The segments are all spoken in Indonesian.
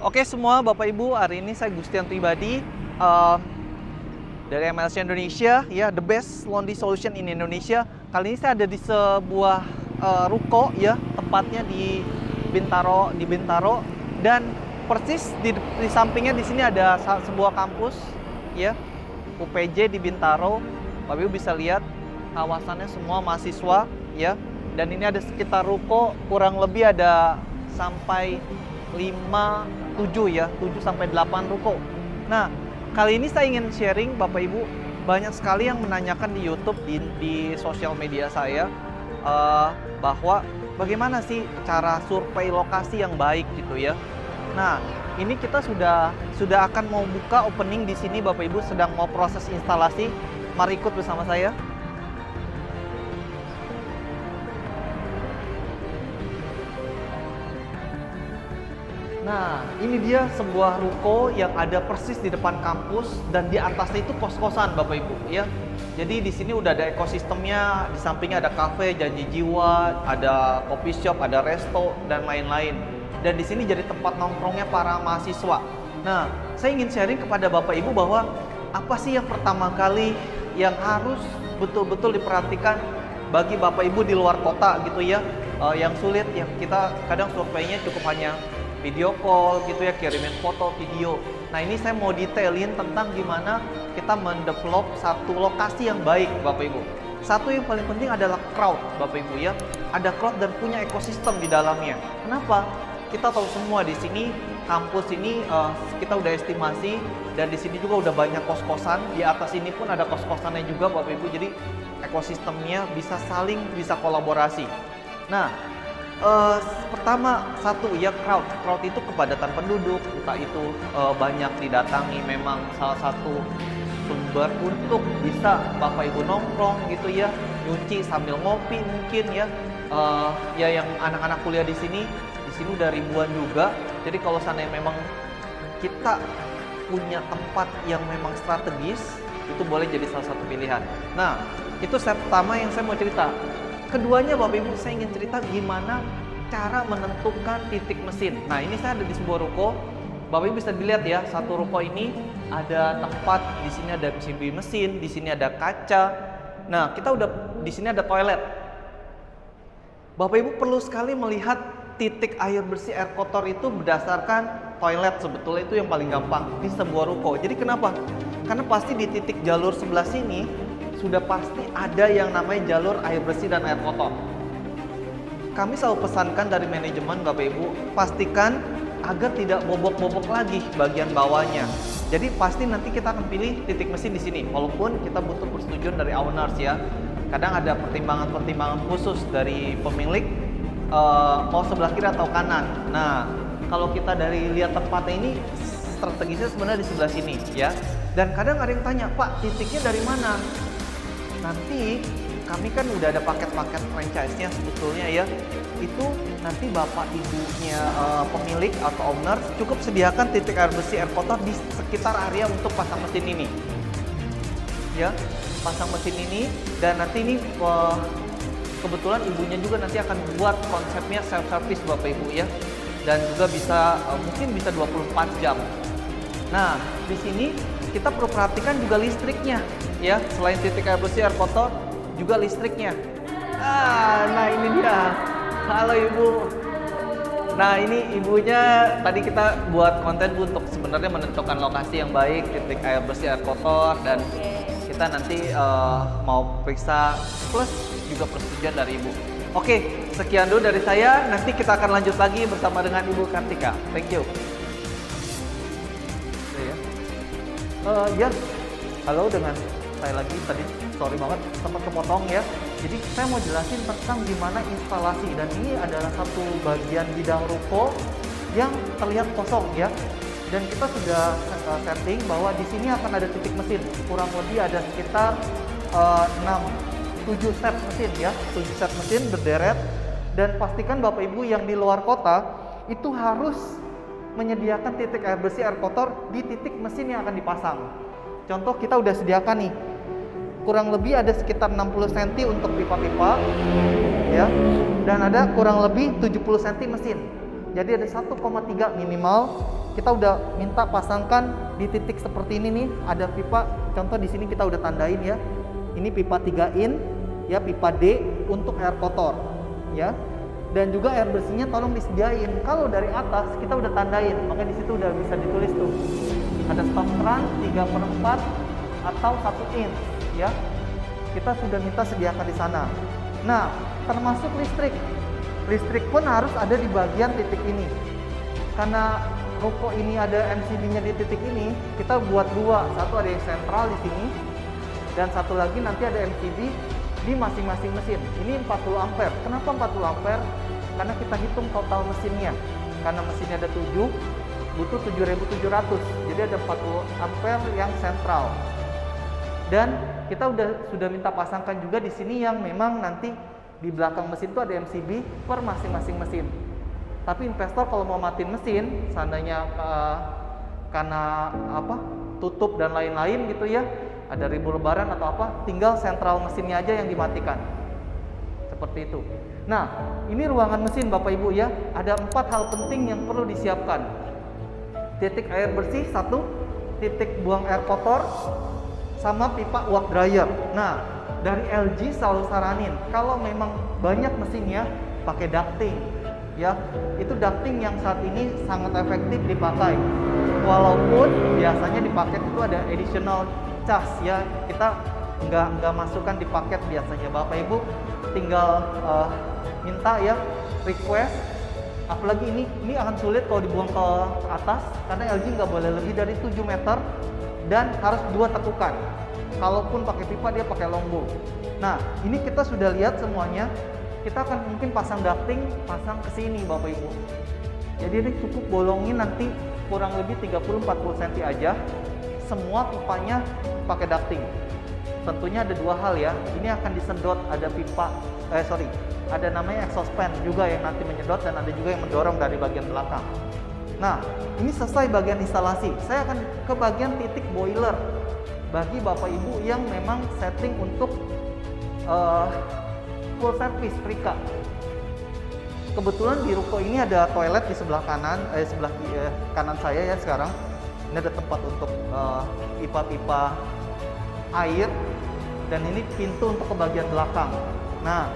Oke semua Bapak Ibu, hari ini saya Gustian Pribadi eh, dari MLC Indonesia, ya the best laundry solution in Indonesia. Kali ini saya ada di sebuah ruko, ya tepatnya di Bintaro, dan persis di sampingnya di sini ada sebuah kampus, ya UPJ di Bintaro. Bapak Ibu bisa lihat kawasannya semua mahasiswa, ya. Dan ini ada sekitar ruko kurang lebih ada sampai 7 sampai 8 ruko. Nah, kali ini saya ingin sharing Bapak Ibu, banyak sekali yang menanyakan di YouTube, di sosial media saya, bahwa bagaimana sih cara survei lokasi yang baik gitu ya. Nah, ini kita sudah akan mau buka opening di sini, Bapak Ibu sedang mau proses instalasi. Mari ikut bersama saya. Nah, ini dia sebuah ruko yang ada persis di depan kampus dan di atasnya itu kos-kosan, Bapak Ibu, ya. Jadi di sini udah ada ekosistemnya, di sampingnya ada kafe, Janji Jiwa, ada coffee shop, ada resto dan lain-lain. Dan di sini jadi tempat nongkrongnya para mahasiswa. Nah, saya ingin sharing kepada Bapak Ibu bahwa apa sih yang pertama kali yang harus betul-betul diperhatikan bagi Bapak Ibu di luar kota gitu ya, yang sulit, yang kita kadang surveinya cukup hanya video call gitu ya, kirimin foto, video. Nah, ini saya mau detailin tentang gimana kita mendevelop satu lokasi yang baik, Bapak Ibu. Satu yang paling penting adalah crowd, Bapak Ibu ya. Ada crowd dan punya ekosistem di dalamnya. Kenapa? Kita tahu semua di sini kampus ini kita udah estimasi, dan di sini juga udah banyak kos-kosan. Di atas ini pun ada kos-kosannya juga, Bapak Ibu. Jadi ekosistemnya bisa kolaborasi. Nah, pertama satu ya crowd itu kepadatan penduduk, entah itu banyak didatangi, memang salah satu sumber untuk bisa Bapak Ibu nongkrong gitu ya, nyuci sambil ngopi mungkin ya. Ya yang anak-anak kuliah di sini udah ribuan juga. Jadi kalau seandainya memang kita punya tempat yang memang strategis, itu boleh jadi salah satu pilihan. Nah, itu step pertama yang saya mau cerita. Keduanya Bapak Ibu, saya ingin cerita gimana cara menentukan titik mesin. Nah, ini saya ada di sebuah ruko. Bapak Ibu bisa dilihat ya, satu ruko ini ada tempat, di sini ada PCB mesin, di sini ada kaca. Nah, kita udah di sini ada toilet. Bapak Ibu perlu sekali melihat titik air bersih, air kotor itu berdasarkan toilet. Sebetulnya itu yang paling gampang di sebuah ruko. Jadi kenapa? Karena pasti di titik jalur sebelah sini sudah pasti ada yang namanya jalur air bersih dan air kotor. Kami selalu pesankan dari manajemen, Bapak Ibu, pastikan agar tidak bobok-bobok lagi bagian bawahnya. Jadi pasti nanti kita akan pilih titik mesin di sini, walaupun kita butuh persetujuan dari owners ya. Kadang ada pertimbangan-pertimbangan khusus dari pemilik, mau sebelah kiri atau kanan. Nah, kalau kita dari lihat tempatnya ini, strategisnya sebenarnya di sebelah sini ya. Dan kadang ada yang tanya, Pak, titiknya dari mana? Nanti kami kan udah ada paket-paket franchise-nya sebetulnya ya. Itu nanti bapak ibunya pemilik atau owner cukup sediakan titik air bersih, air kotor di sekitar area untuk pasang mesin ini. Ya, pasang mesin ini, dan nanti ini kebetulan ibunya juga nanti akan buat konsepnya self service Bapak Ibu ya. Dan juga bisa mungkin bisa 24 jam. Nah, di sini kita perlu perhatikan juga listriknya ya, selain titik air bersih, air kotor, juga listriknya. Nah ini dia. Halo Ibu. Nah ini ibunya, tadi kita buat konten untuk sebenarnya menentukan lokasi yang baik, titik air bersih, air kotor, dan kita nanti mau periksa plus juga persetujuan dari Ibu. Oke, sekian dulu dari saya. Nanti kita akan lanjut lagi bersama dengan Ibu Kartika. Thank you. Ya, halo dengan saya lagi. Tadi sorry banget sempat kepotong ya. Jadi saya mau jelasin tentang gimana instalasi, dan ini adalah satu bagian bidang ruko yang terlihat kosong ya. Dan kita sudah setting bahwa di sini akan ada titik mesin. Kurang lebih ada sekitar 7 set mesin ya, 7 set mesin berderet. Dan pastikan Bapak Ibu yang di luar kota itu harus menyediakan titik air bersih, air kotor di titik mesin yang akan dipasang. Contoh kita udah sediakan nih, kurang lebih ada sekitar 60 cm untuk pipa-pipa ya, dan ada kurang lebih 70 cm mesin. Jadi ada 1,3 minimal kita udah minta pasangkan di titik seperti ini nih, ada pipa. Contoh di sini kita udah tandain ya. Ini pipa 3 in, ya pipa D untuk air kotor, ya. Dan juga air bersihnya tolong disediain. Kalau dari atas kita udah tandain, makanya di situ udah bisa ditulis tuh. Ada stop keran 3/4 atau 1 in, ya. Kita sudah minta sediakan di sana. Nah, termasuk listrik. Listrik pun harus ada di bagian titik ini. Karena ruko ini ada MCB-nya di titik ini, kita buat dua. Satu ada yang sentral di sini, dan satu lagi nanti ada MCB di masing-masing mesin. Ini 40 ampere. Kenapa 40 ampere? Karena kita hitung total mesinnya. Karena mesinnya ada 7, butuh 7.700. Jadi ada 40 ampere yang sentral. Dan kita sudah minta pasangkan juga di sini yang memang nanti di belakang mesin itu ada MCB per masing-masing mesin. Tapi investor kalau mau matiin mesin, seandainya karena tutup dan lain-lain gitu ya, ada ribu lebaran atau apa, tinggal sentral mesinnya aja yang dimatikan. Seperti itu. Nah, ini ruangan mesin Bapak Ibu ya. Ada 4 hal penting yang perlu disiapkan. Titik air bersih 1, titik buang air kotor, sama pipa uap dryer. Nah, dari LG selalu saranin kalau memang banyak mesinnya pakai ducting. Ya, itu ducting yang saat ini sangat efektif dipakai. Walaupun biasanya di paket itu ada additional charge ya, kita nggak masukkan di paket biasanya. Bapak Ibu tinggal minta ya, request. Apalagi ini akan sulit kalau dibuang ke atas karena LG nggak boleh lebih dari 7 meter dan harus 2 tekukan. Kalaupun pakai pipa dia pakai longbow. Nah, ini kita sudah lihat semuanya. Kita akan mungkin pasang ducting, pasang ke sini Bapak Ibu. Jadi ini cukup bolongin nanti kurang lebih 30-40 cm aja. Semua pipanya pakai ducting. Tentunya ada 2 hal ya. Ini akan disedot, ada pipa, ada namanya exhaust fan juga yang nanti menyedot dan ada juga yang mendorong dari bagian belakang. Nah, ini selesai bagian instalasi. Saya akan ke bagian titik boiler. Bagi Bapak Ibu yang memang setting untuk full service setrika. Kebetulan di ruko ini ada toilet di sebelah kanan, kanan saya ya sekarang. Ini ada tempat untuk pipa-pipa air dan ini pintu untuk ke bagian belakang. Nah,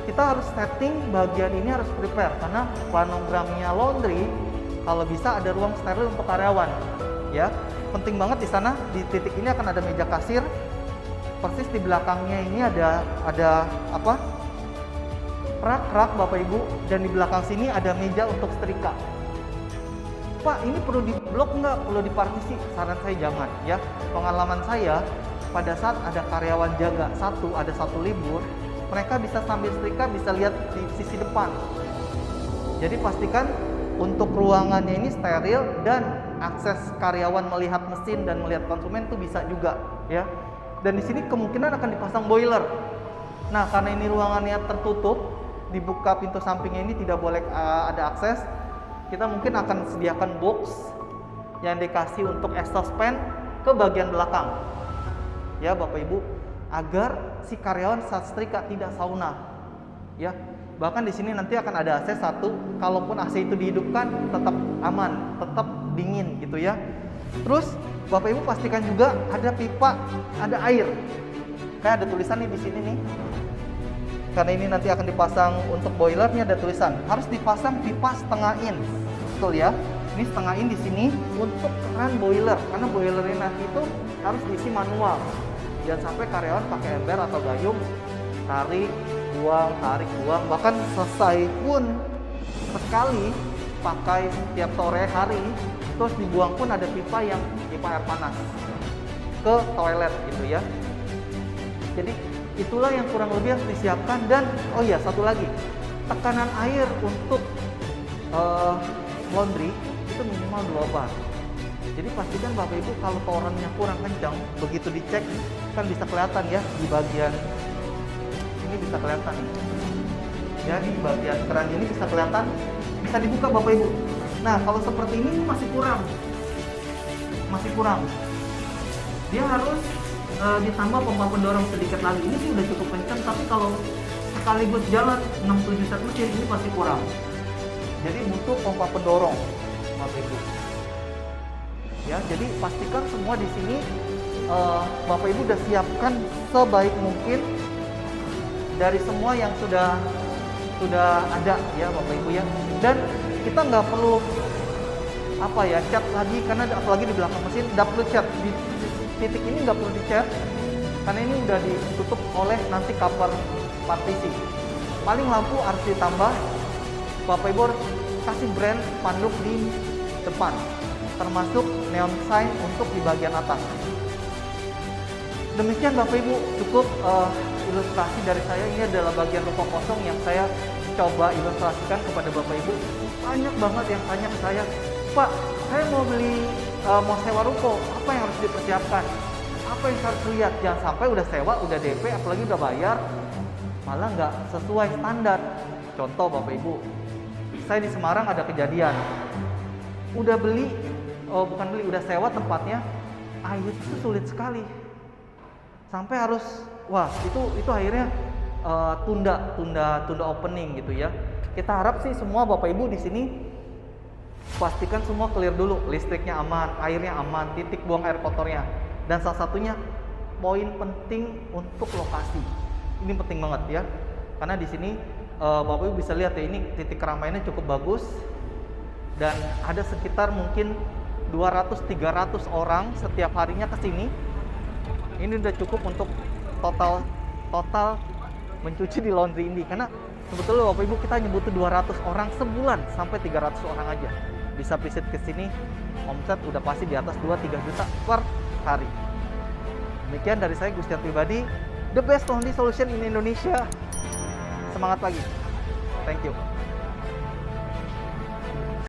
kita harus setting bagian ini harus prepare karena planogramnya laundry kalau bisa ada ruang steril untuk karyawan. Ya, penting banget di sana di titik ini akan ada meja kasir. Persis di belakangnya ini ada rak Bapak Ibu, dan di belakang sini ada meja untuk setrika. Pak, ini perlu diblok nggak? Perlu dipartisi? Saran saya jangan ya. Pengalaman saya pada saat ada karyawan jaga ada satu libur, mereka bisa sambil setrika bisa lihat di sisi depan. Jadi pastikan untuk ruangannya ini steril dan akses karyawan melihat mesin dan melihat konsumen itu bisa juga ya. Dan di sini kemungkinan akan dipasang boiler. Nah, karena ini ruangannya tertutup, dibuka pintu sampingnya ini tidak boleh ada akses. Kita mungkin akan sediakan box yang dikasih untuk exhaust fan ke bagian belakang. Ya, Bapak Ibu, agar si karyawan saat setrika tidak sauna. Ya, bahkan di sini nanti akan ada AC satu. Kalaupun AC itu dihidupkan, tetap aman, tetap dingin gitu ya. Terus Bapak Ibu pastikan juga ada pipa, ada air. Kayak ada tulisan nih di sini nih. Karena ini nanti akan dipasang untuk boilernya ada tulisan harus dipasang pipa setengah in. Betul ya. Ini setengah in di sini untuk keran boiler karena boilernya nanti itu harus diisi manual. Jangan sampai karyawan pakai ember atau gayung tarik buang, bahkan selesai pun sekali pakai setiap sore hari terus dibuang pun ada pipa air panas ke toilet gitu ya. Jadi itulah yang kurang lebih harus disiapkan. Dan oh iya, satu lagi, tekanan air untuk laundry itu minimal 2 bar. Jadi pastikan Bapak Ibu kalau torennya kurang kencang, begitu dicek kan bisa kelihatan ya di bagian ini bisa kelihatan. Ya, di bagian keran ini bisa kelihatan, bisa dibuka Bapak Ibu. Nah, kalau seperti ini masih kurang. Dia harus ditambah pompa pendorong sedikit lagi. Ini sih udah cukup kencang, tapi kalau sekaligus jalan 6-7 set mesin ini pasti kurang. Jadi butuh pompa pendorong Bapak Ibu. ya. Jadi pastikan semua di sini Bapak Ibu udah siapkan sebaik mungkin dari semua yang sudah ada ya Bapak Ibu ya. Dan kita nggak perlu cat lagi, karena apalagi di belakang mesin nggak perlu cat di titik ini, nggak perlu dicat karena ini udah ditutup oleh nanti cover partisi. Paling lampu harus ditambah, Bapak Ibu harus kasih brand spanduk di depan, termasuk neon sign untuk di bagian atas. Demikian Bapak Ibu, cukup ilustrasi dari saya. Ini adalah bagian ruko kosong yang saya coba ilustrasikan kepada Bapak Ibu. Banyak banget yang tanya ke saya, Pak, saya mau beli, mau sewa ruko, apa yang harus dipersiapkan? Apa yang harus lihat? Jangan sampai udah sewa, udah DP, apalagi udah bayar, malah nggak sesuai standar. Contoh Bapak Ibu, saya di Semarang ada kejadian, udah udah sewa tempatnya, air itu sulit sekali, sampai harus, itu akhirnya tunda opening gitu ya. Kita harap sih semua Bapak Ibu di sini pastikan semua clear dulu, listriknya aman, airnya aman, titik buang air kotornya, dan salah satunya poin penting untuk lokasi. Ini penting banget ya, karena di sini Bapak Ibu bisa lihat ya, ini titik keramaiannya cukup bagus dan ada sekitar mungkin 200-300 orang setiap harinya ke sini. Ini udah cukup untuk total mencuci di laundry ini, karena sebetulnya Bapak Ibu kita nyebut 200 orang sebulan sampai 300 orang aja bisa visit ke sini, omset udah pasti di atas 2-3 juta per hari. Demikian dari saya, Gustian pribadi, the best laundry solution in Indonesia. Semangat pagi. Thank you.